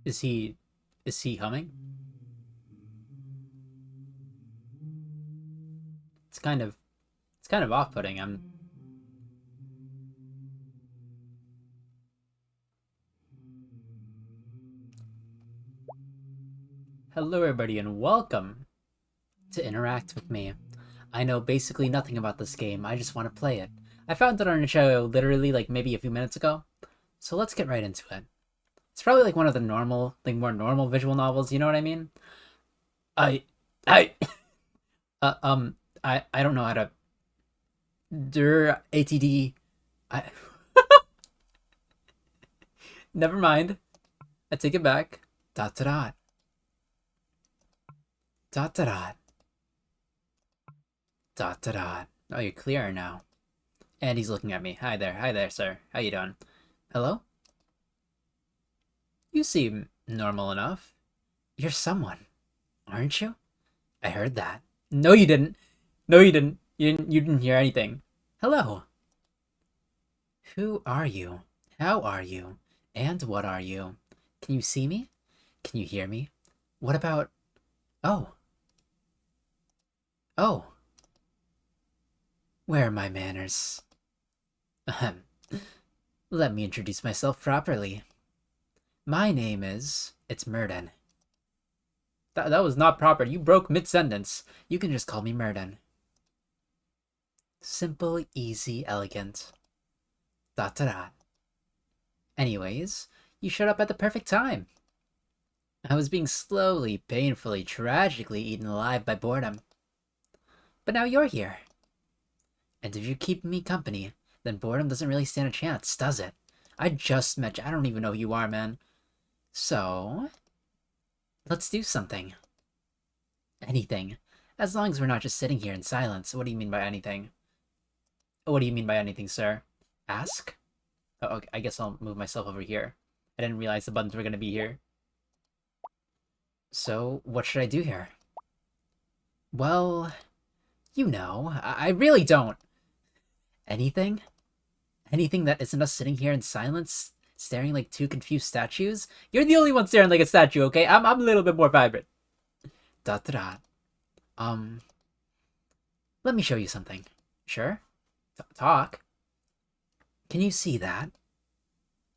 Is he... is he humming? It's kind of... it's kind of off-putting. Hello everybody and welcome to Interact with me. I know basically nothing about this game, I just want to play it. I found it on a show literally like maybe a few minutes ago, so let's get right into it. It's probably like one of the more normal visual novels, you know what I mean? I... I... uh, um, I don't know how to... ATD... I... Never mind. I take it back. Dot dot dot. Dot dot dot. Dot dot dot. Oh, you're clearer now. And he's looking at me. Hi there, sir. How you doing? Hello? You seem normal enough. You're someone, aren't you? I heard that. No, you didn't. No, you didn't. You didn't hear anything. Hello. Who are you? How are you? And what are you? Can you see me? Can you hear me? What about... Oh. Oh. Where are my manners? Ahem. Let me introduce myself properly. My name is... It's Murden. That was not proper. You broke mid-sentence. You can just call me Murden. Simple, easy, elegant. Dot dot dot. Anyways, you showed up at the perfect time. I was being slowly, painfully, tragically eaten alive by boredom. But now you're here. And if you keep me company, then boredom doesn't really stand a chance, does it? I just met you. I don't even know who you are, man. So, let's do something. Anything. As long as we're not just sitting here in silence. What do you mean by anything? What do you mean by anything, sir? Ask? Oh, okay, I guess I'll move myself over here. I didn't realize the buttons were going to be here. So, what should I do here? Well, you know, I really don't. Anything? Anything that isn't us sitting here in silence, staring like two confused statues? You're the only one staring like a statue, okay? I'm a little bit more vibrant. Dot dot dot. Let me show you something. Sure? Talk? Can you see that?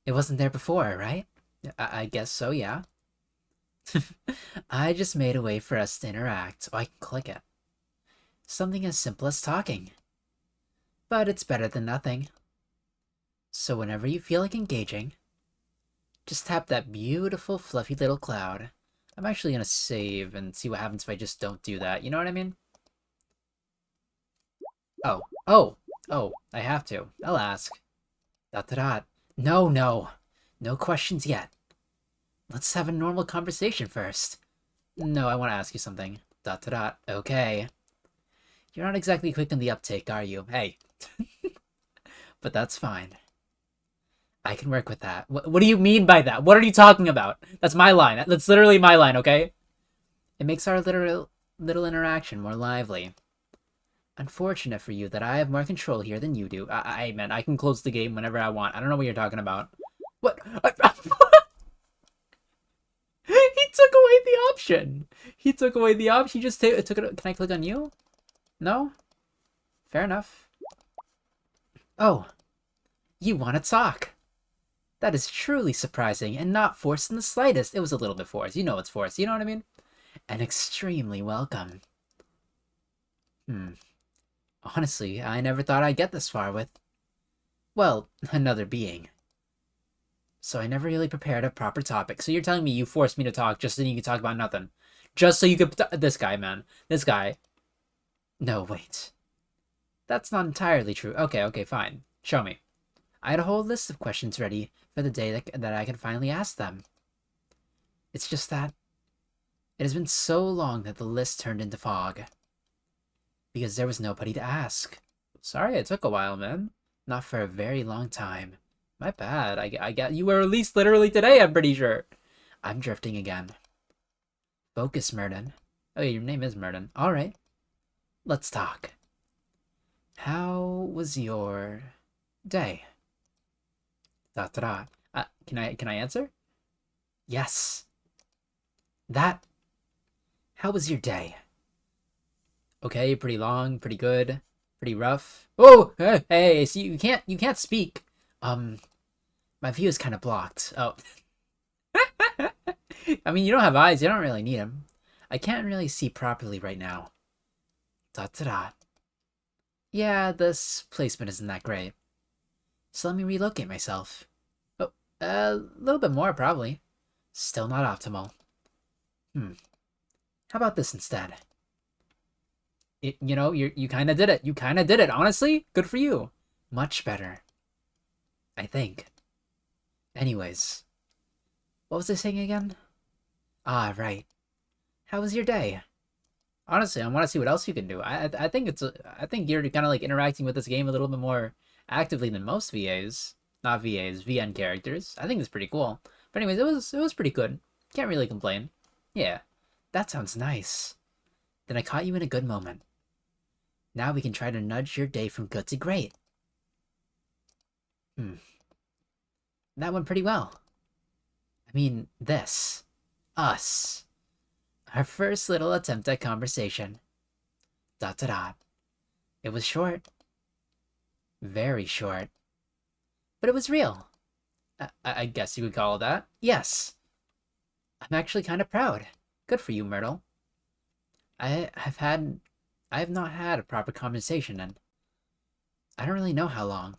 It wasn't there before, right? I guess so, yeah. I just made a way for us to interact, so I can click it. Something as simple as talking. But it's better than nothing. So whenever you feel like engaging, just tap that beautiful fluffy little cloud. I'm actually gonna save and see what happens if I just don't do that, you know what I mean? Oh, I have to. I'll ask. Dot dot dot. No. No questions yet. Let's have a normal conversation first. No, I want to ask you something. Dot dot dot. Okay. You're not exactly quick on the uptake, are you? Hey. But that's fine. I can work with that. What do you mean by that? What are you talking about? That's my line. That's literally my line, okay? It makes our little interaction more lively. Unfortunate for you that I have more control here than you do. Man, I can close the game whenever I want. I don't know what you're talking about. What? He took away the option. He took away the option. He just took it. Can I click on you? No? Fair enough. Oh, you want to talk. That is truly surprising and not forced in the slightest. It was a little bit forced. You know it's forced. You know what I mean? And extremely welcome. Honestly, I never thought I'd get this far with, well, another being. So I never really prepared a proper topic. So you're telling me you forced me to talk just so you could talk about nothing? Just so you could... This guy, man. This guy. No, wait. That's not entirely true. Okay, fine. Show me. I had a whole list of questions ready for the day that I can finally ask them. It's just that it has been so long that the list turned into fog. Because there was nobody to ask. Sorry it took a while, man. Not for a very long time. My bad. I got you were released literally today, I'm pretty sure. I'm drifting again. Focus, Murden. Oh, yeah, your name is Murden. Alright. Let's talk. How was your day? Dot dot dot. Can I answer? Yes. That... How was your day? Okay, pretty long, pretty good, pretty rough. Oh, hey, see, you can't speak. My view is kind of blocked. Oh. I mean, you don't have eyes, you don't really need them. I can't really see properly right now. Dot to dot. Yeah, this placement isn't that great. So let me relocate myself. Oh, a little bit more, probably. Still not optimal. How about this instead? You know, you kind of did it. You kind of did it. Honestly, good for you. Much better. I think. Anyways. What was I saying again? Ah, right. How was your day? Honestly, I want to see what else you can do. I think I think you're kind of like interacting with this game a little bit more actively than most VAs. Not VAs, VN characters. I think it's pretty cool. But anyways, it was pretty good. Can't really complain. Yeah. That sounds nice. Then I caught you in a good moment. Now we can try to nudge your day from good to great. That went pretty well. I mean, this. Us. Our first little attempt at conversation. Dot to dot. It was short. Very short. But it was real. I guess you could call it that. Yes. I'm actually kind of proud. Good for you, Myrtle. I have not had a proper conversation and I don't really know how long.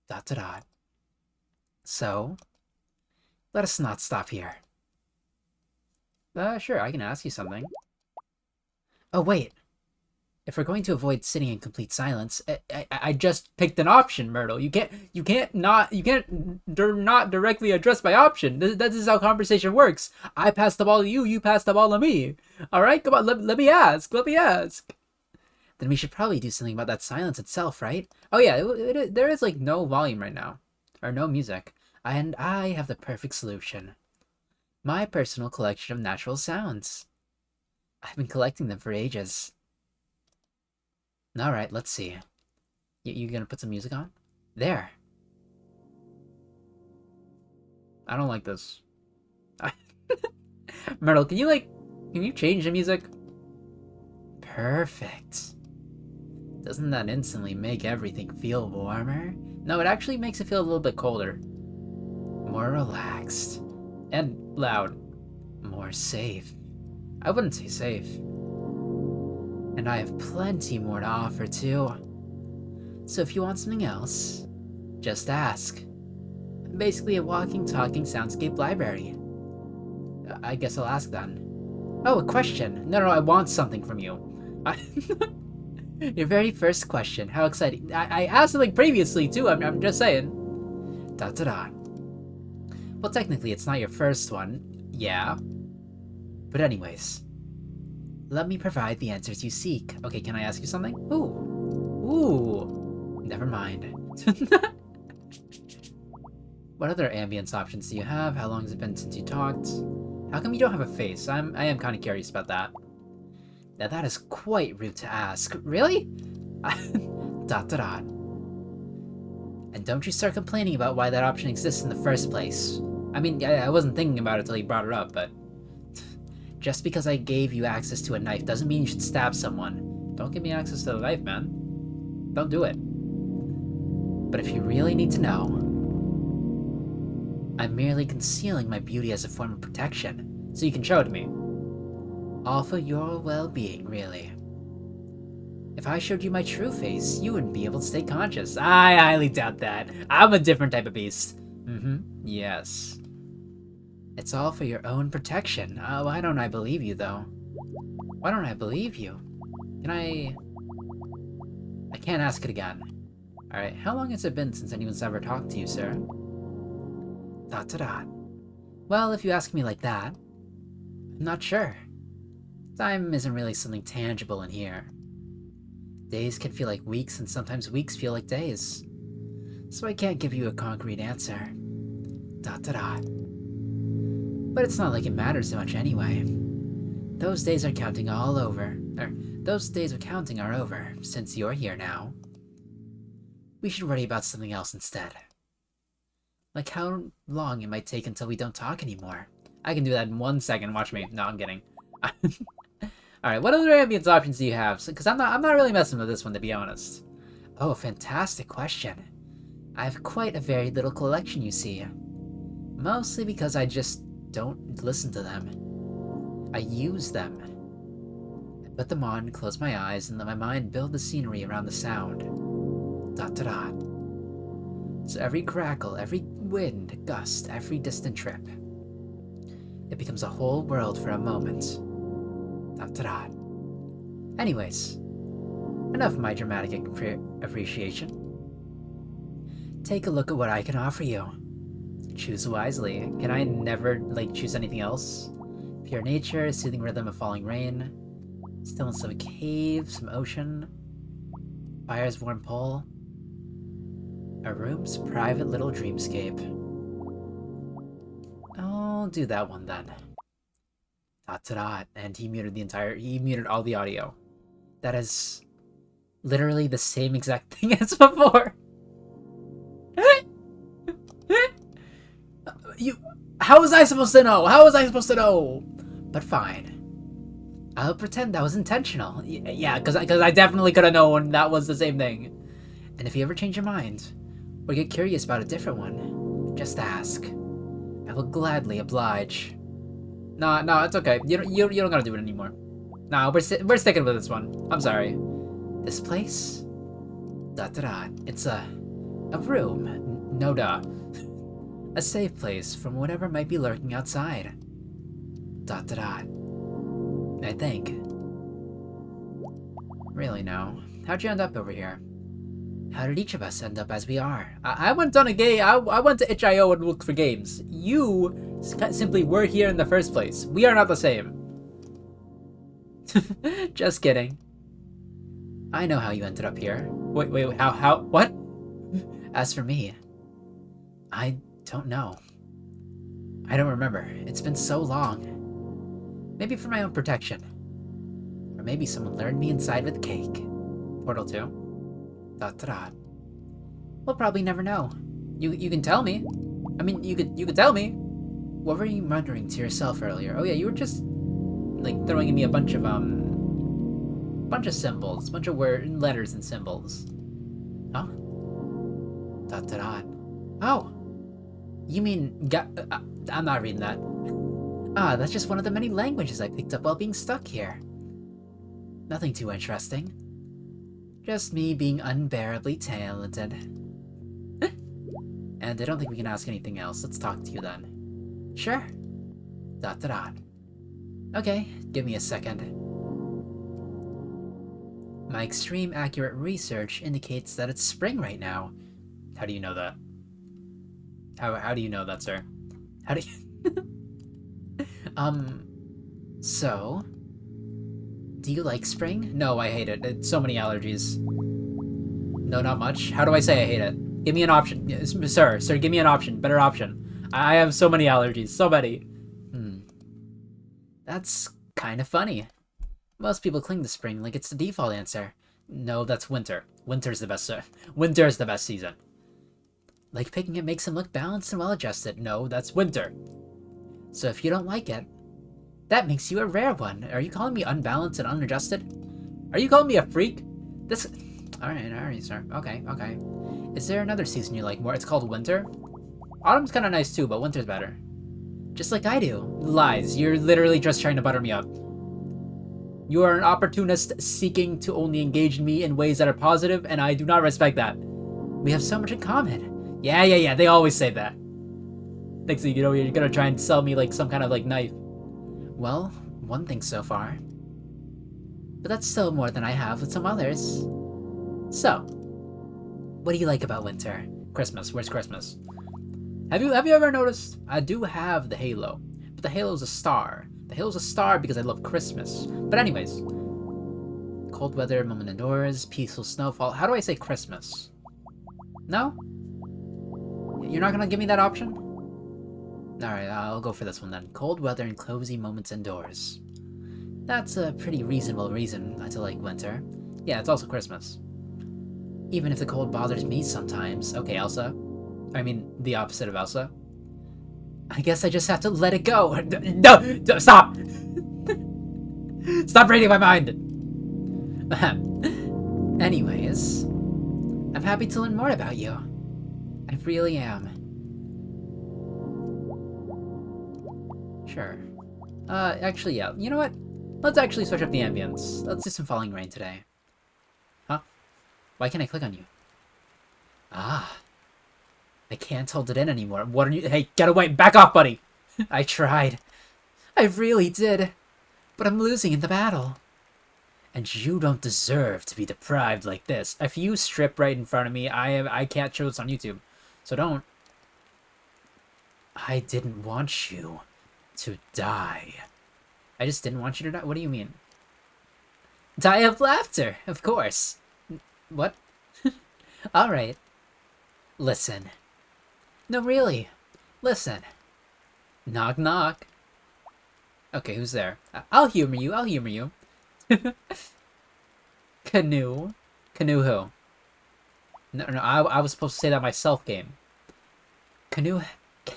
Dot to dot. So, let us not stop here. Sure, I can ask you something. Oh, wait. If we're going to avoid sitting in complete silence, I just picked an option, Myrtle. You can't not directly address my option. This is how conversation works. I pass the ball to you, you pass the ball to me. Alright, come on, let me ask, Then we should probably do something about that silence itself, right? Oh yeah, there is like no volume right now. Or no music. And I have the perfect solution. My personal collection of natural sounds. I've been collecting them for ages. Alright, let's see. You gonna put some music on? There. I don't like this. Myrtle, can you change the music? Perfect. Doesn't that instantly make everything feel warmer? No, it actually makes it feel a little bit colder. More relaxed. And loud. More safe. I wouldn't say safe. And I have plenty more to offer too. So if you want something else, just ask. I'm basically a walking, talking soundscape library. I guess I'll ask then. Oh, a question. No, I want something from you. Your very first question. How exciting. I asked something previously too, I'm just saying. Dot to dot. Well, technically it's not your first one. Yeah. But anyways. Let me provide the answers you seek. Okay, can I ask you something? Ooh. Never mind. What other ambience options do you have? How long has it been since you talked? How come you don't have a face? I am kind of curious about that. Now that is quite rude to ask. Really? Dot to dot. And don't you start complaining about why that option exists in the first place. I mean, I wasn't thinking about it till you brought it up, but... Just because I gave you access to a knife doesn't mean you should stab someone. Don't give me access to the knife, man. Don't do it. But if you really need to know, I'm merely concealing my beauty as a form of protection, so you can show it to me. All for your well-being, really. If I showed you my true face, you wouldn't be able to stay conscious. I highly doubt that. I'm a different type of beast. Yes. It's all for your own protection. Why don't I believe you, though? Why don't I believe you? I can't ask it again. Alright, how long has it been since anyone's ever talked to you, sir? Dot to dot. Well, if you ask me like that, I'm not sure. Time isn't really something tangible in here. Days can feel like weeks, and sometimes weeks feel like days. So I can't give you a concrete answer. Dot to dot. But it's not like it matters so much anyway. Those days are counting all over. Those days of counting are over, since you're here now. We should worry about something else instead. Like how long it might take until we don't talk anymore. I can do that in 1 second. Watch me. No, I'm kidding. Alright, what other ambience options do you have? Because I'm not really messing with this one, to be honest. Oh, fantastic question. I have quite a very little collection, you see. Mostly because I just don't listen to them. I use them. I put them on, close my eyes, and let my mind build the scenery around the sound. Dot to dot. So every crackle, every wind, gust, every distant trip. It becomes a whole world for a moment. Dot to dot. Anyways, enough of my dramatic appreciation. Take a look at what I can offer you. Choose wisely. Can I never, choose anything else? Pure nature, soothing rhythm of falling rain, stillness of a cave, some ocean, fire's warm pull, a room's private little dreamscape. I'll do that one then. Dot to dot, and he muted all the audio. That is literally the same exact thing as before. How was I supposed to know? How was I supposed to know? But fine. I'll pretend that was intentional. Yeah, because I definitely could have known that was the same thing. And if you ever change your mind, or get curious about a different one, just ask. I will gladly oblige. No, it's okay. You don't gotta do it anymore. No, we're sticking with this one. I'm sorry. This place? Dot to dot. It's a room. No duh. A safe place from whatever might be lurking outside. Dot to dot. I think. Really now, how'd you end up over here? How did each of us end up as we are? I went on a game. I went to itch.io and looked for games. You simply were here in the first place. We are not the same. Just kidding. I know how you ended up here. Wait, how, what? As for me, I don't know. I don't remember. It's been so long. Maybe for my own protection. Or maybe someone lured me inside with cake. Portal 2. Dot to dot. We'll probably never know. You can tell me. I mean, you could tell me. What were you muttering to yourself earlier? Oh yeah, you were just throwing at me a bunch of symbols, bunch of letters and symbols. Huh? Dot to dot. Oh. You mean I'm not reading that. Ah, that's just one of the many languages I picked up while being stuck here. Nothing too interesting. Just me being unbearably talented. And I don't think we can ask anything else. Let's talk to you then. Sure. Dot to dot. Okay, give me a second. My extreme accurate research indicates that it's spring right now. How do you know that? How do you know that, sir? How do you... So... Do you like spring? No, I hate it. It's so many allergies. No, not much. How do I say I hate it? Give me an option. Sir, give me an option. Better option. I have so many allergies. So many. That's kind of funny. Most people cling to spring like it's the default answer. No, that's winter. Winter's the best, sir. Winter is the best season. Like picking it makes him look balanced and well-adjusted. No, that's winter. So if you don't like it, that makes you a rare one. Are you calling me unbalanced and unadjusted? Are you calling me a freak? This... Alright, sir. Okay. Is there another season you like more? It's called winter? Autumn's kind of nice too, but winter's better. Just like I do. Lies. You're literally just trying to butter me up. You are an opportunist seeking to only engage me in ways that are positive, and I do not respect that. We have so much in common. Yeah, they always say that. Next thing you know, you're gonna try and sell me like some kind of knife. Well, one thing so far. But that's still more than I have with some others. So, what do you like about winter? Christmas. Where's Christmas? Have you ever noticed? I do have the halo, but the halo's a star. The halo's a star because I love Christmas. But anyways, cold weather, moment indoors, peaceful snowfall. How do I say Christmas? No? You're not gonna give me that option? Alright, I'll go for this one then. Cold weather and cozy moments indoors. That's a pretty reasonable reason to like winter. Yeah, it's also Christmas. Even if the cold bothers me sometimes. Okay, Elsa. I mean, the opposite of Elsa. I guess I just have to let it go. No! Stop! Stop reading my mind! Anyways, I'm happy to learn more about you. I really am. Sure. Actually, yeah. You know what? Let's actually switch up the ambience. Let's do some falling rain today. Huh? Why can't I click on you? Ah. I can't hold it in anymore. What are you— Hey, get away! Back off, buddy! I tried. I really did. But I'm losing in the battle. And you don't deserve to be deprived like this. If you strip right in front of me, I can't show this on YouTube. So don't. I didn't want you to die. I just didn't want you to die? What do you mean? Die of laughter, of course. What? Alright. Listen. No, really. Listen. Knock, knock. Okay, who's there? I'll humor you, I'll humor you. Canoe? Canoe who? No, I was supposed to say that myself, game. Canoe,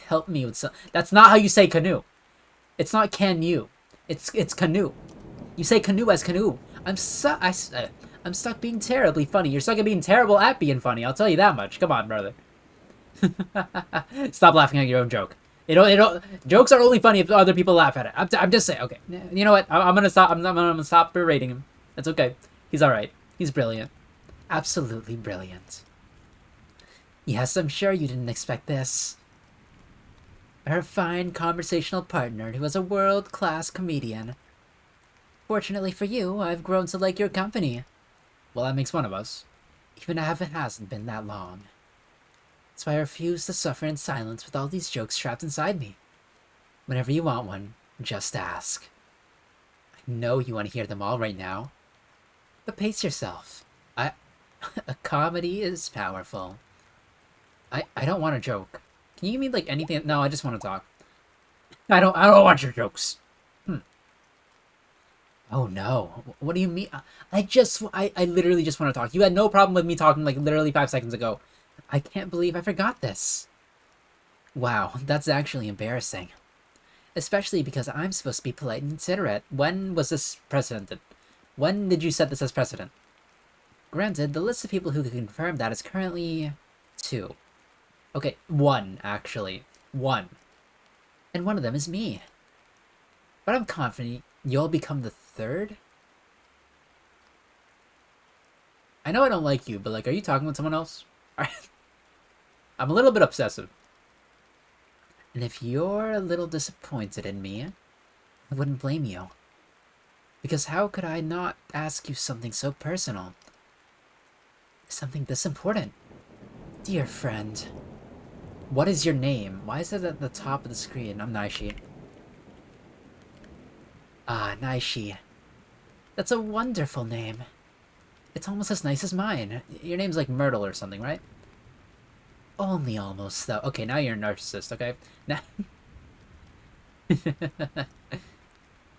help me with some— That's not how you say canoe. It's not can you. It's canoe. You say canoe as canoe. I'm stuck being terribly funny. You're stuck at being terrible at being funny. I'll tell you that much. Come on, brother. Stop laughing at your own joke. Jokes are only funny if other people laugh at it. I'm just saying. Okay, you know what? I'm gonna stop. I'm gonna stop berating him. It's okay. He's all right. He's brilliant. Absolutely brilliant. Yes, I'm sure you didn't expect this. Her fine conversational partner who is a world-class comedian. Fortunately for you, I've grown to like your company. Well, that makes one of us. Even if it hasn't been that long. That's why I refuse to suffer in silence with all these jokes trapped inside me. Whenever you want one, just ask. I know you want to hear them all right now. But pace yourself. A comedy is powerful. I don't want a joke. Can you give me, like, anything? No, I just want to talk. I don't want your jokes. Oh, no. What do you mean? I literally just want to talk. You had no problem with me talking, like, literally 5 seconds ago. I can't believe I forgot this. Wow, that's actually embarrassing. Especially because I'm supposed to be polite and considerate. When was this precedented? When did you set this as precedent? Granted, the list of people who can confirm that is currently 2. Okay, 1, actually. 1. And one of them is me. But I'm confident you'll become the 3rd? I know I don't like you, but, like, are you talking with someone else? I'm a little bit obsessive. And if you're a little disappointed in me, I wouldn't blame you. Because how could I not ask you something so personal? Something this important? Dear friend. What is your name? Why is it at the top of the screen? I'm Naishi. Ah, Naishi. That's a wonderful name. It's almost as nice as mine. Your name's like Myrtle or something, right? Only almost, though. Okay, now you're a narcissist, okay? Now...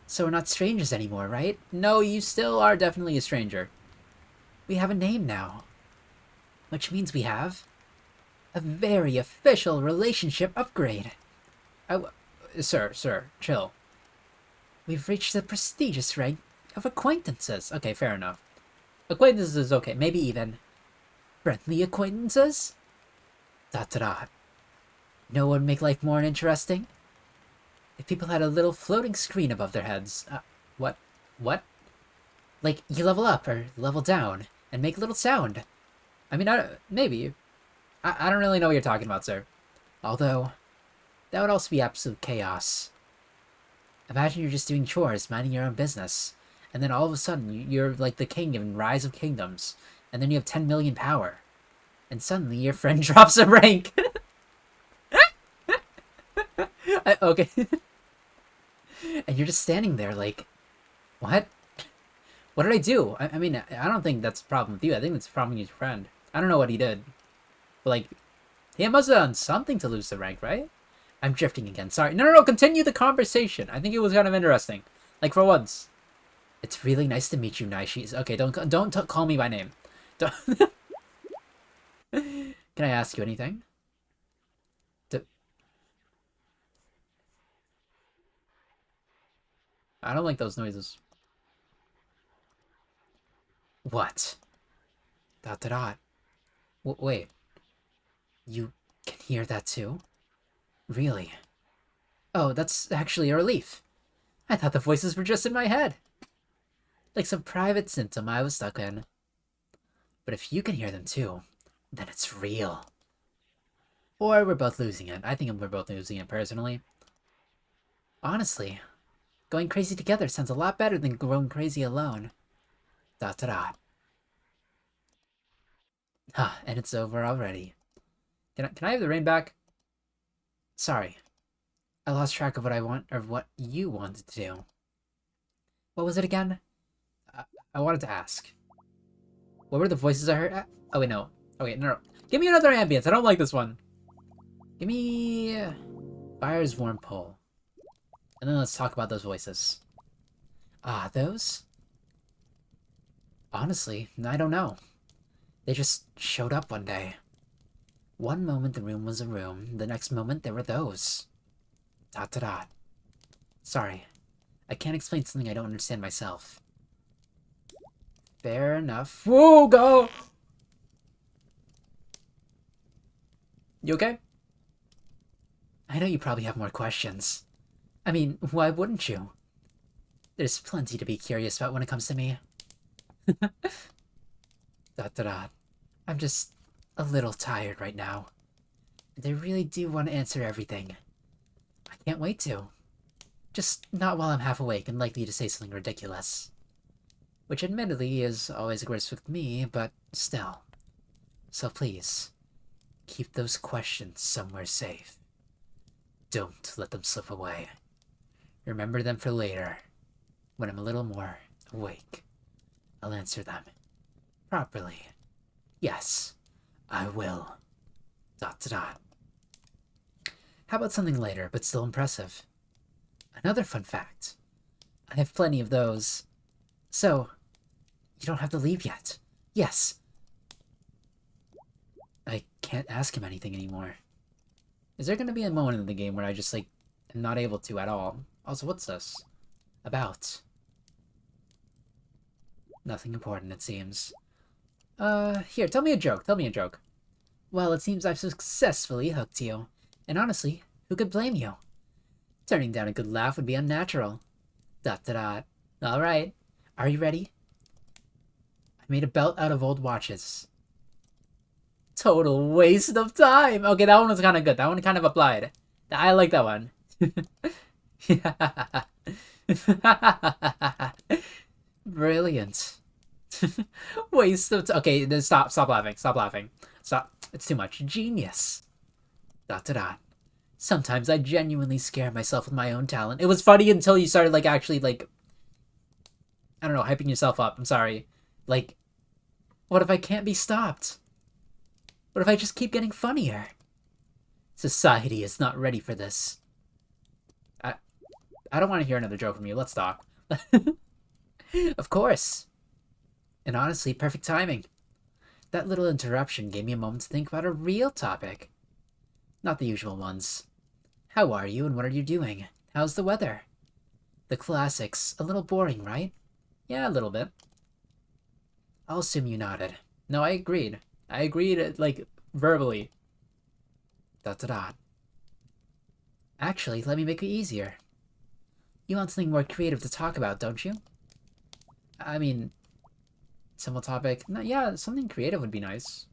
So we're not strangers anymore, right? No, you still are definitely a stranger. We have a name now. Which means we have... a very official relationship upgrade. Sir, chill. We've reached the prestigious rank of acquaintances. Okay, fair enough. Acquaintances is okay, maybe even friendly acquaintances? ... No one would make life more interesting? If people had a little floating screen above their heads. What? Like, you level up or level down and make a little sound. I mean, maybe. I don't really know what you're talking about, sir. Although, that would also be absolute chaos. Imagine you're just doing chores, minding your own business, and then all of a sudden you're like the king in Rise of Kingdoms, and then you have 10 million power. And suddenly your friend drops a rank. Okay. And you're just standing there like, what? What did I do? I mean, I don't think that's a problem with you. I think it's a problem with your friend. I don't know what he did. But, like, he must have done something to lose the rank, right? I'm drifting again. Sorry. No. Continue the conversation. I think it was kind of interesting. Like, for once. It's really nice to meet you, Naishi. Okay, don't call me by name. Don't... Can I ask you anything? I don't like those noises. What? Dot dot dot. Wait, you can hear that too? Really? Oh, that's actually a relief. I thought the voices were just in my head. Like some private symptom I was stuck in. But if you can hear them too, then it's real. Or we're both losing it. I think we're both losing it personally. Honestly, going crazy together sounds a lot better than going crazy alone. Dot dot dot. Ha, and it's over already. Can I have the rain back? Sorry. I lost track of what you wanted to do. What was it again? I wanted to ask. What were the voices I heard? Oh wait, no. Okay, no. Give me another ambience. I don't like this one. Give me Fire's Warm Pole. And then let's talk about those voices. Ah, those? Honestly, I don't know. They just showed up one day. One moment the room was a room, the next moment there were those. Dot dot dot. Sorry, I can't explain something I don't understand myself. Fair enough. Whoa, go! You okay? I know you probably have more questions. I mean, why wouldn't you? There's plenty to be curious about when it comes to me. Dot dot dot. I'm just a little tired right now. And I really do want to answer everything. I can't wait to. Just not while I'm half awake and likely to say something ridiculous. Which admittedly is always a risk with me, but still. So please, keep those questions somewhere safe. Don't let them slip away. Remember them for later. When I'm a little more awake, I'll answer them. Properly. Yes, I will. Dot to dot. How about something later, but still impressive? Another fun fact. I have plenty of those. So, you don't have to leave yet. Yes. I can't ask him anything anymore. Is there gonna be a moment in the game where I just, like, am not able to at all? Also, what's this? About. Nothing important, it seems. Here, tell me a joke, tell me a joke. Well, it seems I've successfully hooked you. And honestly, who could blame you? Turning down a good laugh would be unnatural. Dot dot dot. Alright, are you ready? I made a belt out of old watches. Total waste of time! Okay, that one was kind of good. That one kind of applied. I like that one. Yeah. Brilliant. Waste of okay, then stop laughing. Stop laughing. Stop. It's too much. Genius. Dot dot dot. Sometimes I genuinely scare myself with my own talent. It was funny until you started, like, actually, like, I don't know, hyping yourself up. I'm sorry. Like, what if I can't be stopped? What if I just keep getting funnier? Society is not ready for this. I don't want to hear another joke from you. Let's talk. Of course. And honestly, perfect timing. That little interruption gave me a moment to think about a real topic. Not the usual ones. How are you and what are you doing? How's the weather? The classics. A little boring, right? Yeah, a little bit. I'll assume you nodded. No, I agreed. I agreed, like, verbally. Dot dot dot. Actually, let me make it easier. You want something more creative to talk about, don't you? I mean, simple topic. No, yeah, something creative would be nice.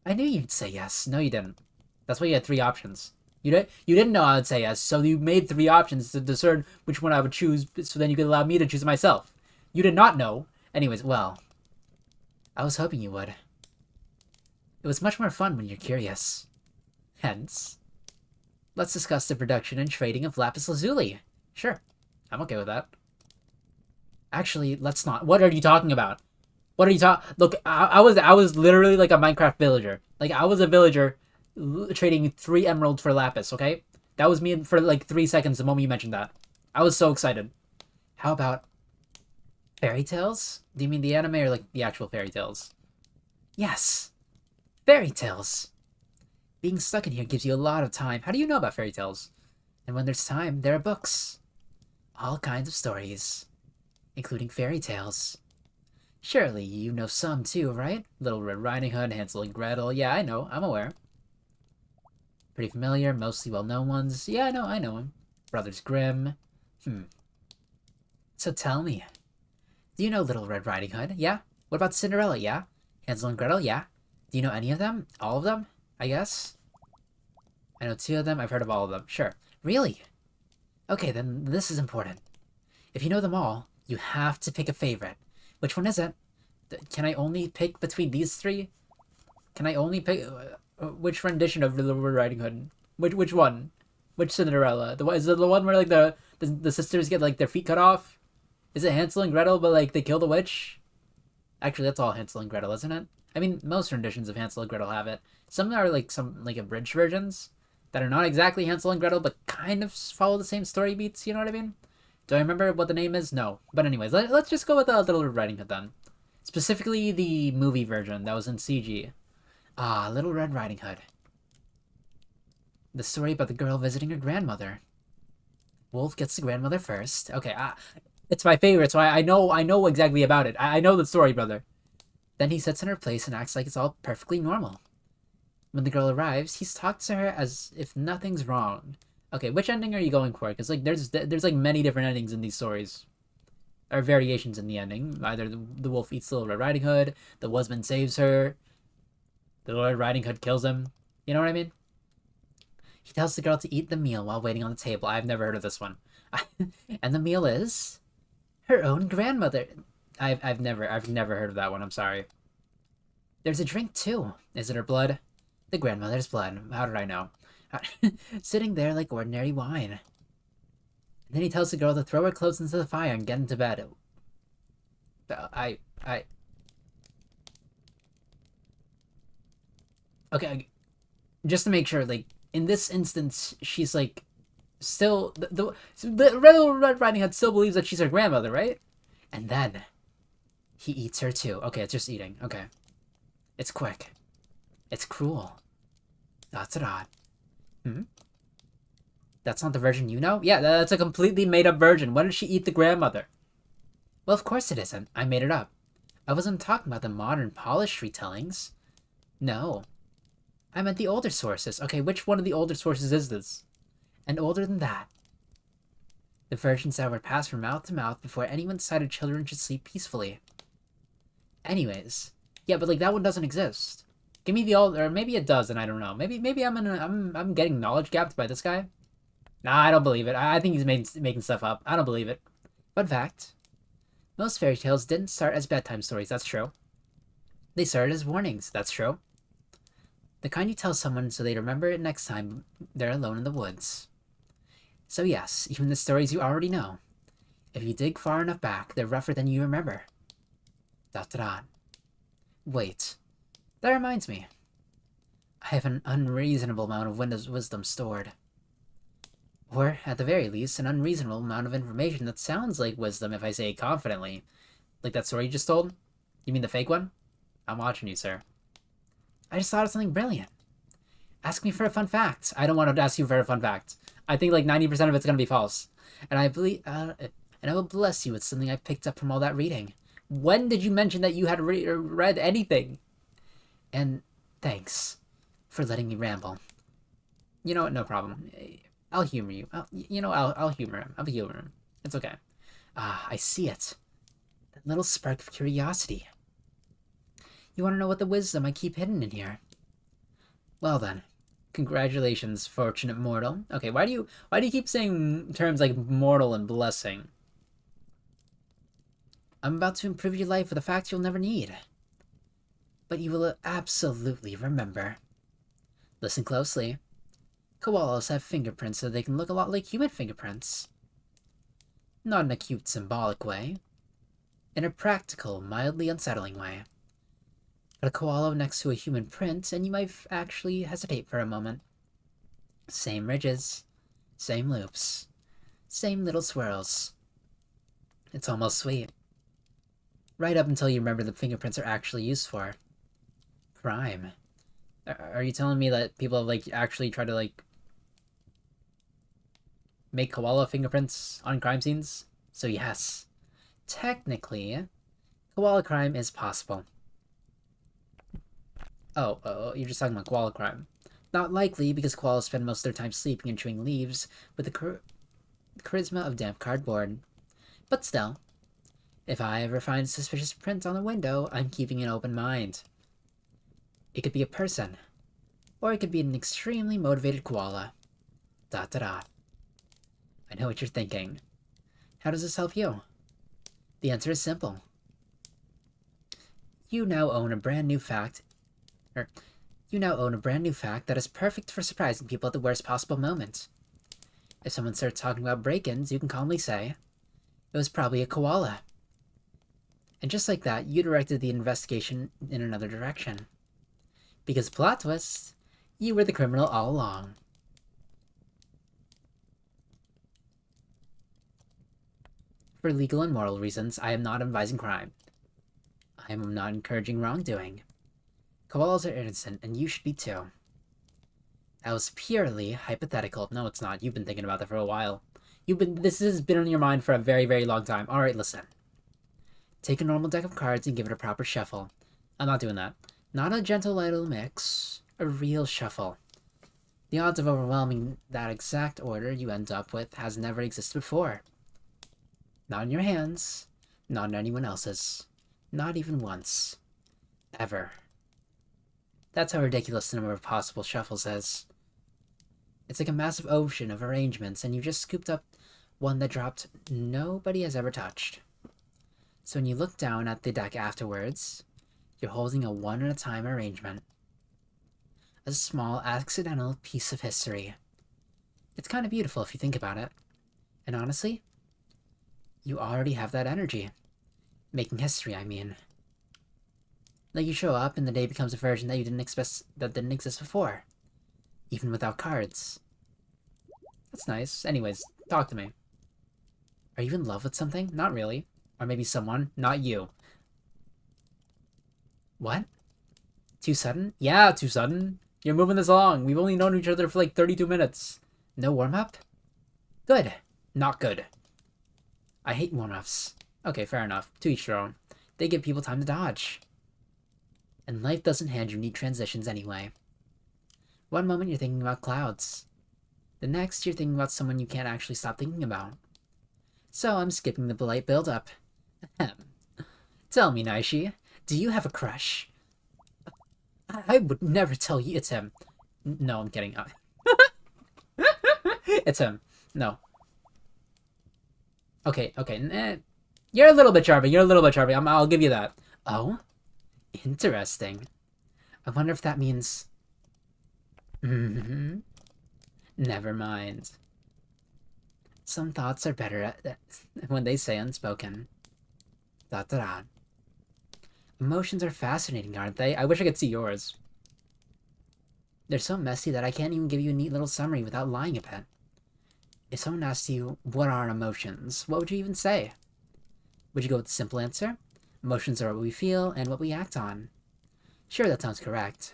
I knew you'd say yes. No, you didn't. That's why you had 3 options. You didn't know I would say yes, so you made 3 options to discern which one I would choose, so then you could allow me to choose myself. You did not know. Anyways, well, I was hoping you would. It was much more fun when you're curious. Hence, let's discuss the production and trading of lapis lazuli. Sure, I'm okay with that. Actually, let's not. What are you talking about? What are you talking? Look, I was literally like a Minecraft villager. Like, I was a villager trading 3 emeralds for lapis, okay? That was me for like 3 seconds the moment you mentioned that. I was so excited. How about fairy tales? Do you mean the anime or like the actual fairy tales? Yes. Fairy tales. Being stuck in here gives you a lot of time. How do you know about fairy tales? And when there's time, there are books. All kinds of stories, including fairy tales. Surely you know some too, right? Little Red Riding Hood, Hansel and Gretel. Yeah, I know. I'm aware. Pretty familiar, mostly well-known ones. Yeah, I know him. Brothers Grimm. So tell me, do you know Little Red Riding Hood? Yeah? What about Cinderella? Yeah? Hansel and Gretel? Yeah? Do you know any of them? All of them? I guess? I know 2 of them. I've heard of all of them. Sure. Really? Okay, then this is important. If you know them all, you have to pick a favorite. Which one is it? Can I only pick between these 3? Can I only pick... which rendition of Little Red Riding Hood? Which one? Which Cinderella? Is it the one where, like, the sisters get, like, their feet cut off? Is it Hansel and Gretel, but, like, they kill the witch? Actually, that's all Hansel and Gretel, isn't it? I mean, most renditions of Hansel and Gretel have it. Some are, like, abridged versions that are not exactly Hansel and Gretel, but kind of follow the same story beats, you know what I mean? Do I remember what the name is? No. But anyways, let's just go with Little Red Riding Hood then. Specifically the movie version that was in CG. Ah, Little Red Riding Hood. The story about the girl visiting her grandmother. Wolf gets the grandmother first. Okay, it's my favorite, so I know exactly about it. I know the story, brother. Then he sits in her place and acts like it's all perfectly normal. When the girl arrives, he's talked to her as if nothing's wrong. Okay, which ending are you going for? Because, like, there's like many different endings in these stories. Or variations in the ending. Either the wolf eats Little Red Riding Hood, the husband saves her, the Little Red Riding Hood kills him. You know what I mean? He tells the girl to eat the meal while waiting on the table. I've never heard of this one. And the meal is her own grandmother. I've never heard of that one. I'm sorry. There's a drink too. Is it her blood? The grandmother's blood. How did I know? Sitting there like ordinary wine. And then he tells the girl to throw her clothes into the fire and get into bed. Okay, just to make sure, like, in this instance, she's, like, still... The Red Riding Hood still believes that she's her grandmother, right? And then he eats her too. Okay, it's just eating. Okay. It's quick. It's cruel. That's it odd. That's not the version you know? Yeah, that's a completely made-up version. Why did she eat the grandmother? Well, of course it isn't. I made it up. I wasn't talking about the modern, polished retellings. No. I meant the older sources. Okay, which one of the older sources is this? And older than that. The versions that were passed from mouth to mouth before anyone decided children should sleep peacefully. Anyways. Yeah, but, like, that one doesn't exist. Give me the old... Or maybe it does, and I don't know. Maybe I'm getting knowledge gapped by this guy. Nah, I don't believe it. I think he's making stuff up. I don't believe it. Fun fact. Most fairy tales didn't start as bedtime stories. That's true. They started as warnings. That's true. The kind you tell someone so they remember it next time they're alone in the woods. So yes, even the stories you already know. If you dig far enough back, they're rougher than you remember. ... Wait. That reminds me. I have an unreasonable amount of wisdom stored. Or, at the very least, an unreasonable amount of information that sounds like wisdom if I say it confidently. Like that story you just told? You mean the fake one? I'm watching you, sir. I just thought of something brilliant. Ask me for a fun fact. I don't want to ask you for a fun fact. I think like 90% of it's going to be false. And I will bless you with something I picked up from all that reading. When did you mention that you had read anything? And thanks for letting me ramble. You know what? No problem. I'll humor you. I'll humor him. I'll humor him. It's okay. Ah, I see it. That little spark of curiosity. You want to know what the wisdom I keep hidden in here? Well then, congratulations, fortunate mortal. Okay, why do you keep saying terms like mortal and blessing? I'm about to improve your life with a fact you'll never need. But you will absolutely remember. Listen closely. Koalas have fingerprints so they can look a lot like human fingerprints. Not in a cute, symbolic way. In a practical, mildly unsettling way. Put a koala next to a human print, and you might actually hesitate for a moment. Same ridges. Same loops. Same little swirls. It's almost sweet. Right up until you remember the fingerprints are actually used for. Crime. Are you telling me that people have, like, actually tried to, like... make koala fingerprints on crime scenes? So yes, technically, koala crime is possible. Oh, you're just talking about koala crime. Not likely, because koalas spend most of their time sleeping and chewing leaves with the charisma of damp cardboard. But still, if I ever find a suspicious print on the window, I'm keeping an open mind. It could be a person, or it could be an extremely motivated koala. Dot dot dot. I know what you're thinking. How does this help you? The answer is simple. You now own a brand new fact that is perfect for surprising people at the worst possible moment. If someone starts talking about break-ins, you can calmly say, it was probably a koala. And just like that, you directed the investigation in another direction. Because plot twist, you were the criminal all along. For legal and moral reasons, I am not advising crime. I am not encouraging wrongdoing. Koalas are innocent, and you should be too. That was purely hypothetical. No, it's not. You've been thinking about that for a while. This has been on your mind for a very, very long time. Alright, listen. Take a normal deck of cards and give it a proper shuffle. I'm not doing that. Not a gentle little mix. A real shuffle. The odds of overwhelming that exact order you end up with has never existed before. Not in your hands. Not in anyone else's. Not even once. Ever. That's how ridiculous the number of possible shuffles is. It's like a massive ocean of arrangements, and you just scooped up one that dropped nobody has ever touched. So when you look down at the deck afterwards, you're holding a one-at-a-time arrangement. A small, accidental piece of history. It's kind of beautiful if you think about it. And honestly, you already have that energy. Making history, I mean. Like you show up and the day becomes a version that didn't exist before. Even without cards. That's nice. Anyways, talk to me. Are you in love with something? Not really. Or maybe someone, not you. What? Too sudden? Yeah, too sudden. You're moving this along. We've only known each other for like 32 minutes. No warm-up? Good. Not good. I hate warm-ups. Okay, fair enough. To each their own. They give people time to dodge. And life doesn't hand you neat transitions anyway. One moment you're thinking about clouds. The next you're thinking about someone you can't actually stop thinking about. So I'm skipping the polite build-up. Tell me, Naishi, do you have a crush? I would never tell you it's him. No, I'm kidding. It's him. No. Okay. You're a little bit charming. I'll give you that. Oh? Interesting. I wonder if that means... Never mind. Some thoughts are better when they say unspoken. ... Emotions are fascinating, aren't they? I wish I could see yours. They're so messy that I can't even give you a neat little summary without lying a bit. If someone asked you, what are emotions, what would you even say? Would you go with the simple answer? Emotions are what we feel and what we act on. Sure, that sounds correct.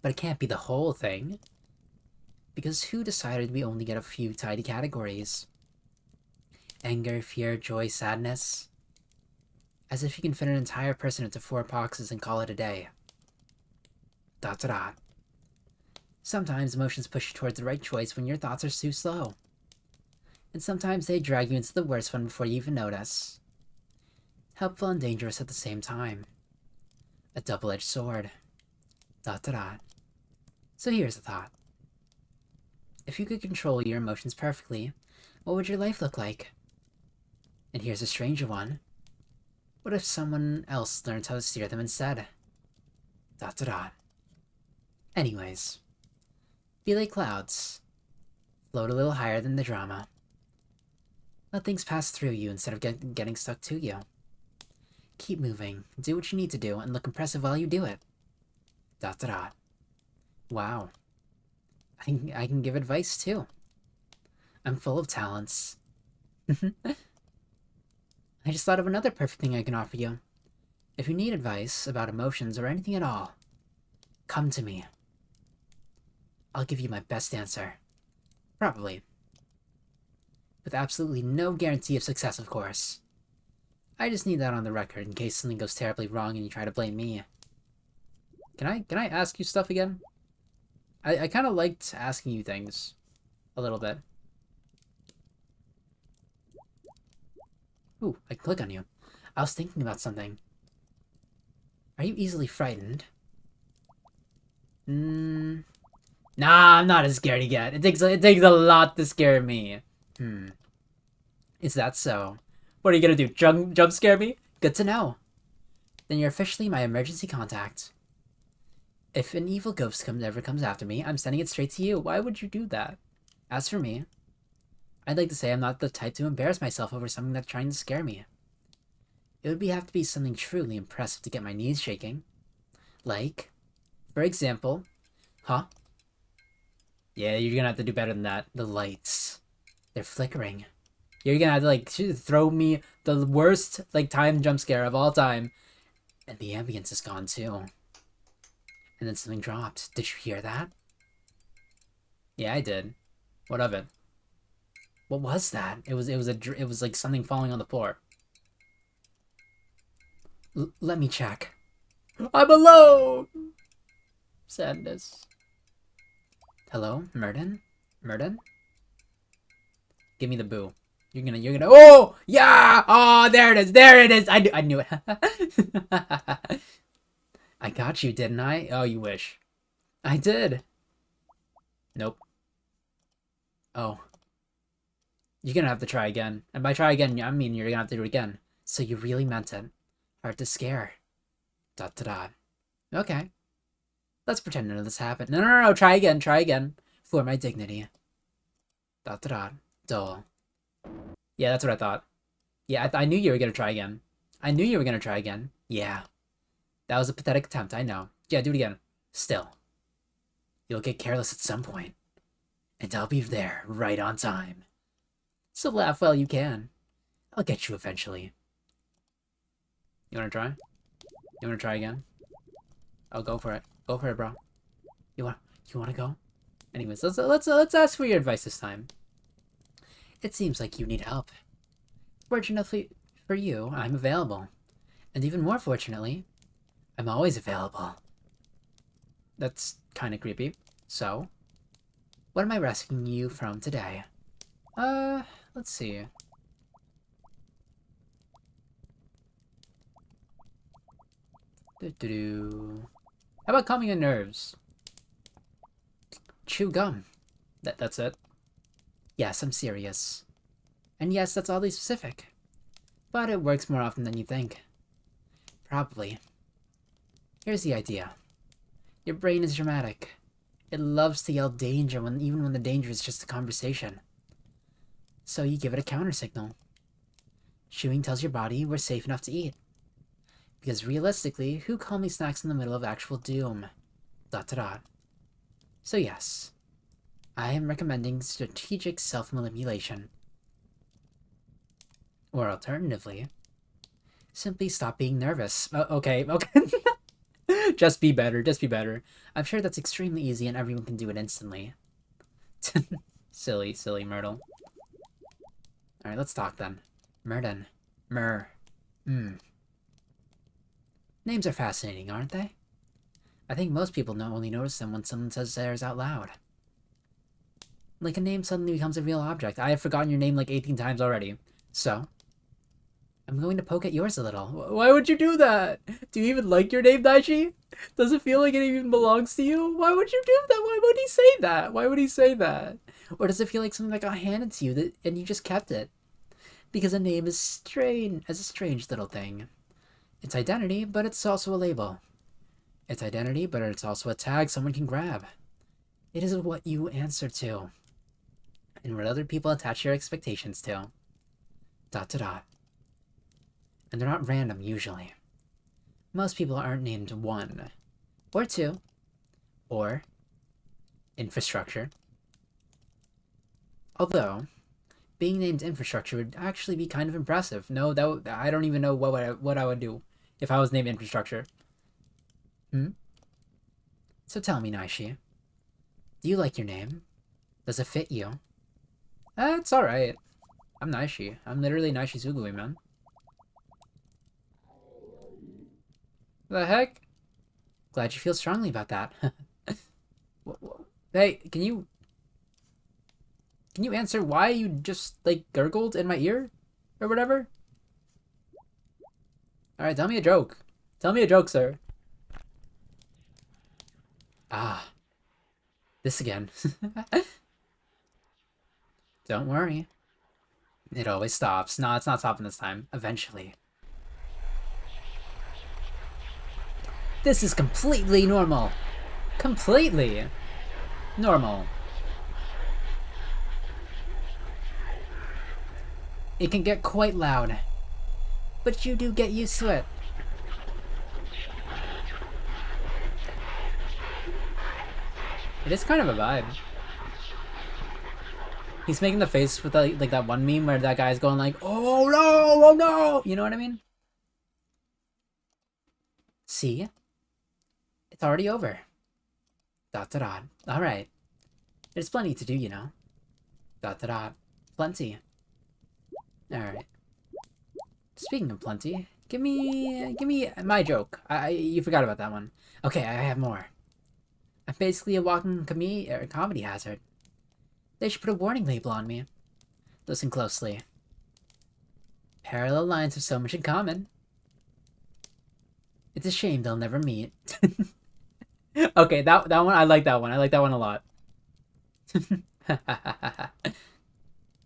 But it can't be the whole thing. Because who decided we only get a few tidy categories? Anger, fear, joy, sadness. As if you can fit an entire person into 4 boxes and call it a day. ... Sometimes emotions push you towards the right choice when your thoughts are too slow. And sometimes they drag you into the worst one before you even notice. Helpful and dangerous at the same time. A double-edged sword. ... So here's a thought. If you could control your emotions perfectly, what would your life look like? And here's a stranger one. What if someone else learns how to steer them instead? ... Anyways. Be like clouds. Float a little higher than the drama. Let things pass through you instead of getting stuck to you. Keep moving, do what you need to do, and look impressive while you do it. ... Wow. I can give advice too. I'm full of talents. I just thought of another perfect thing I can offer you. If you need advice about emotions or anything at all, come to me. I'll give you my best answer. Probably. With absolutely no guarantee of success, of course. I just need that on the record in case something goes terribly wrong and you try to blame me. Can I ask you stuff again? I kind of liked asking you things. A little bit. Ooh, I can click on you. I was thinking about something. Are you easily frightened? Nah, I'm not as scared yet. It takes a lot to scare me. Is that so? What are you gonna do? Jump scare me? Good to know. Then you're officially my emergency contact. If an evil ghost ever comes after me, I'm sending it straight to you. Why would you do that? As for me, I'd like to say I'm not the type to embarrass myself over something that's trying to scare me. It would have to be something truly impressive to get my knees shaking. Like, for example, huh? Yeah, you're gonna have to do better than that. The lights. They're flickering. You're gonna have to, like, throw me the worst, like, time jump scare of all time. And the ambience is gone, too. And then something dropped. Did you hear that? Yeah, I did. What of it? What was that? It was like something falling on the floor. Let me check. I'm alone! Sadness. Hello? Murden? Murden? Give me the boo. You're gonna, oh! Yeah! Oh, there it is! There it is! I knew it. I got you, didn't I? Oh, you wish. I did. Nope. Oh. You're gonna have to try again. And by try again, I mean you're gonna have to do it again. So you really meant it. Hard to scare. ... Okay. Let's pretend none of this happened. No. Try again. Try again. For my dignity. ... Dull. Yeah, that's what I thought. Yeah, I knew you were gonna try again. I knew you were gonna try again. Yeah. That was a pathetic attempt, I know. Yeah, do it again. Still. You'll get careless at some point. And I'll be there, right on time. So laugh while you can. I'll get you eventually. You wanna try? You wanna try again? Oh, go for it. Go for it, bro. You wanna go? Anyways, let's ask for your advice this time. It seems like you need help. Fortunately for you, I'm available. And even more fortunately, I'm always available. That's kind of creepy. So, what am I rescuing you from today? Let's see. How about calming your nerves? Chew gum. That's it? Yes, I'm serious. And yes, that's oddly specific. But it works more often than you think. Probably. Here's the idea. Your brain is dramatic. It loves to yell danger even when the danger is just a conversation. So you give it a counter signal. Chewing tells your body we're safe enough to eat. Because realistically, who calmly snacks in the middle of actual doom? ... So yes, I am recommending strategic self-manipulation. Or alternatively, simply stop being nervous. Okay. Just be better, just be better. I'm sure that's extremely easy and everyone can do it instantly. Silly Myrtle. Alright, let's talk then. Murden. Names are fascinating, aren't they? I think most people only notice them when someone says theirs out loud. Like a name suddenly becomes a real object. I have forgotten your name like 18 times already. So, I'm going to poke at yours a little. Why would you do that? Do you even like your name, Naishi? Does it feel like it even belongs to you? Why would you do that? Why would he say that? Why would he say that? Or does it feel like something that got handed to you and you just kept it? Because a name is a strange little thing. It's identity, but it's also a label. It's identity, but it's also a tag someone can grab. It is what you answer to. And what other people attach your expectations to. ... And they're not random, usually. Most people aren't named 1. Or 2. Or infrastructure. Although, being named infrastructure would actually be kind of impressive. No, I don't even know what I would do if I was named infrastructure. So tell me, Naishi. Do you like your name? Does it fit you? It's alright. I'm Naishi. I'm literally Naishi Sugui, man. The heck? Glad you feel strongly about that. Hey, can you answer why you just, like, gurgled in my ear? Or whatever? Alright, tell me a joke. Tell me a joke, sir. Ah, this again. Don't worry. It always stops. No, it's not stopping this time. Eventually. This is completely normal. Completely normal. It can get quite loud, but you do get used to it. It is kind of a vibe. He's making the face with like that one meme where that guy's going like, "Oh no, oh no," you know what I mean? See, it's already over. Dot dot dot. All right, there's plenty to do, you know. Dot dot dot. Plenty. All right. Speaking of plenty, give me my joke. You forgot about that one. Okay, I have more. I'm basically a walking comedy hazard. They should put a warning label on me. Listen closely. Parallel lines have so much in common. It's a shame they'll never meet. Okay, that one, I like that one. I like that one a lot.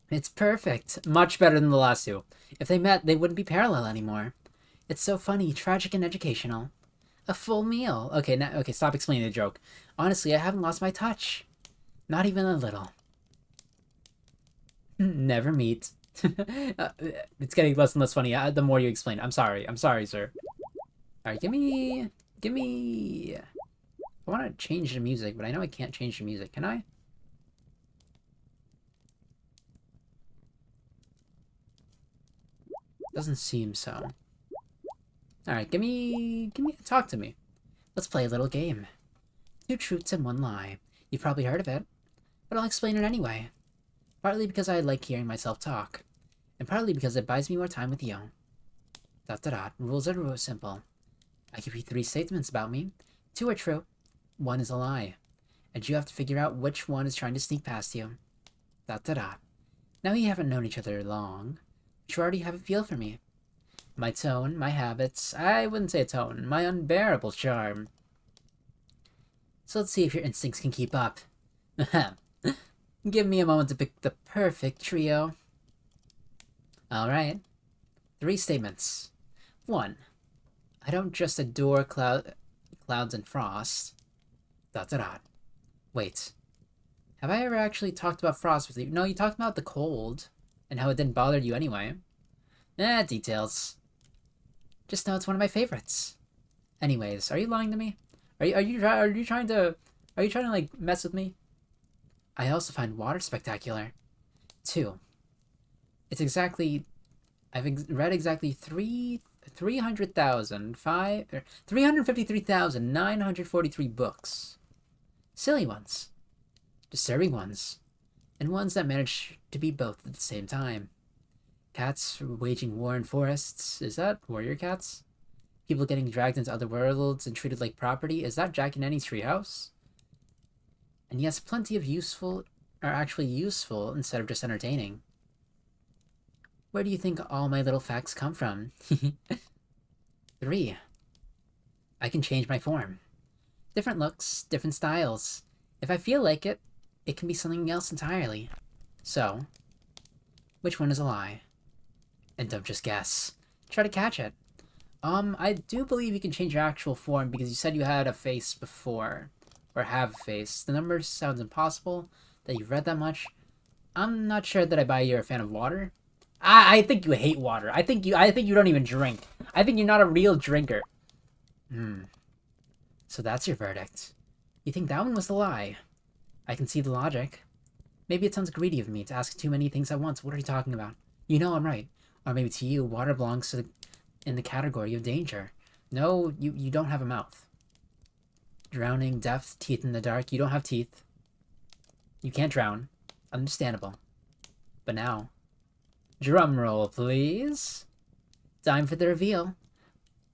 It's perfect. Much better than the last two. If they met, they wouldn't be parallel anymore. It's so funny, tragic, and educational. A full meal. Okay, now, okay, stop explaining the joke. Honestly, I haven't lost my touch. Not even a little. Never meet. It's getting less and less funny the more you explain. I'm sorry. I'm sorry, sir. Alright, give me... I want to change the music, but I know I can't change the music. Can I? Doesn't seem so. Alright, talk to me. Let's play a little game. 2 truths and 1 lie. You've probably heard of it, but I'll explain it anyway. Partly because I like hearing myself talk, and partly because it buys me more time with you. Dot dot dot. Rules are simple. I give you 3 statements about me. 2 are true. 1 is a lie. And you have to figure out which one is trying to sneak past you. Dot dot dot. Now you haven't known each other long, but you already have a feel for me. My tone, my habits, I wouldn't say a tone, my unbearable charm. So let's see if your instincts can keep up. Give me a moment to pick the perfect trio. Alright. 3 statements. 1. I don't just adore clouds and frost. Dot dot dot. Wait. Have I ever actually talked about frost with you? No, you talked about the cold, and how it didn't bother you anyway. Details. Just know it's one of my favorites. Anyways, are you lying to me? Are you trying to like mess with me? I also find water spectacular. 2. It's exactly... read exactly 353,943 books. Silly ones. Disturbing ones. And ones that manage to be both at the same time. Cats waging war in forests. Is that warrior cats? People getting dragged into other worlds and treated like property. Is that Jack and Annie's treehouse? And yes, plenty of useful are actually useful instead of just entertaining. Where do you think all my little facts come from? 3. I can change my form. Different looks, different styles. If I feel like it, it can be something else entirely. So, which one is a lie? And don't just guess. Try to catch it. I do believe you can change your actual form because you said you had a face before. Or have a face. The number sounds impossible, that you've read that much. I'm not sure that I buy you're a fan of water. I think you hate water. I think you don't even drink. I think you're not a real drinker. So that's your verdict. You think that one was the lie? I can see the logic. Maybe it sounds greedy of me to ask too many things at once. What are you talking about? You know I'm right. Or maybe to you, water belongs in the category of danger. No, you don't have a mouth. Drowning, death, teeth in the dark. You don't have teeth. You can't drown. Understandable. But now, Drum roll, please. Time for the reveal.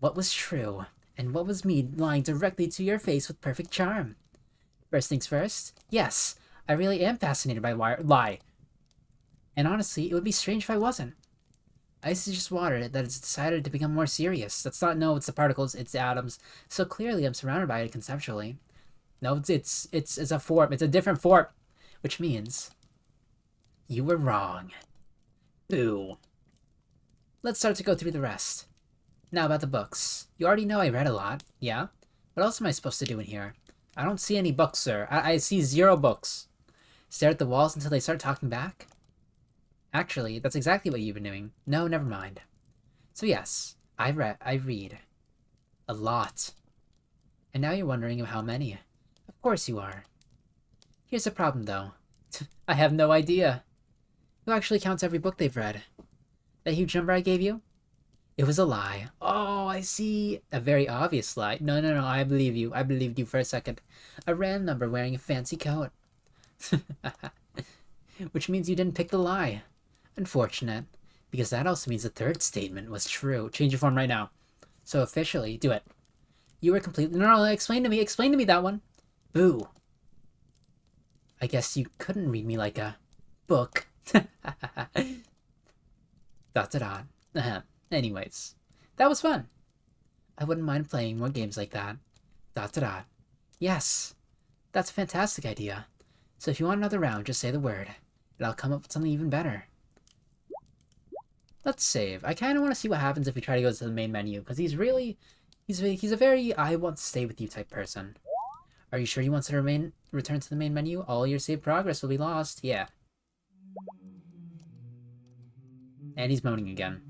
What was true, and what was me lying directly to your face with perfect charm? First things first, yes, I really am fascinated by lie. And honestly, it would be strange if I wasn't. Ice is just water that has decided to become more serious. That's not, no, it's the particles, it's the atoms. So clearly I'm surrounded by it conceptually. No, it's a form. It's a different form. Which means you were wrong. Boo. Let's start to go through the rest. Now about the books. You already know I read a lot, yeah? What else am I supposed to do in here? I don't see any books, sir. I see 0 books. Stare at the walls until they start talking back? Actually, that's exactly what you've been doing. No, never mind. So yes, I read. A lot. And now you're wondering how many. Of course you are. Here's the problem, though. I have no idea. Who actually counts every book they've read? That huge number I gave you? It was a lie. Oh, I see. A very obvious lie. No, I believe you. I believed you for a second. A random number wearing a fancy coat. Which means you didn't pick the lie. Unfortunate. Because that also means the third statement was true. Change your form right now. So officially, do it. You were completely... No, explain to me that one. Boo. I guess you couldn't read me like a book. ... Anyways, that was fun. I wouldn't mind playing more games like that. ... Yes, that's a fantastic idea. So if you want another round, just say the word, and I'll come up with something even better. Let's save. I kind of want to see what happens if we try to go to the main menu, because he's a very I want to stay with you type person. Are you sure you want to return to the main menu? All your saved progress will be lost. Yeah. And he's moaning again.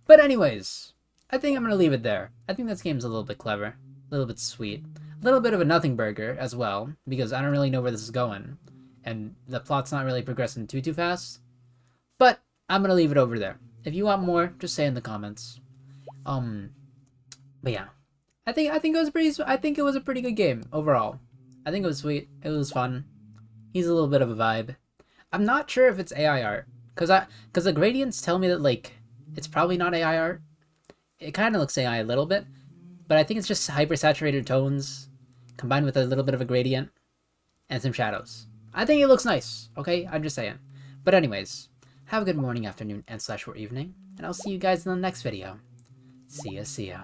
But anyways, I think I'm going to leave it there. I think this game's a little bit clever. A little bit sweet. A little bit of a nothing burger as well, because I don't really know where this is going. And the plot's not really progressing too fast. But I'm going to leave it over there. If you want more, just say in the comments. But yeah. I think it was a pretty good game overall. I think it was sweet. It was fun. He's a little bit of a vibe. I'm not sure if it's AI art, cause the gradients tell me that like it's probably not AI art. It kind of looks AI a little bit, but I think it's just hypersaturated tones combined with a little bit of a gradient and some shadows. I think it looks nice. Okay, I'm just saying. But anyways, have a good morning, afternoon, and/or evening, and I'll see you guys in the next video. See ya.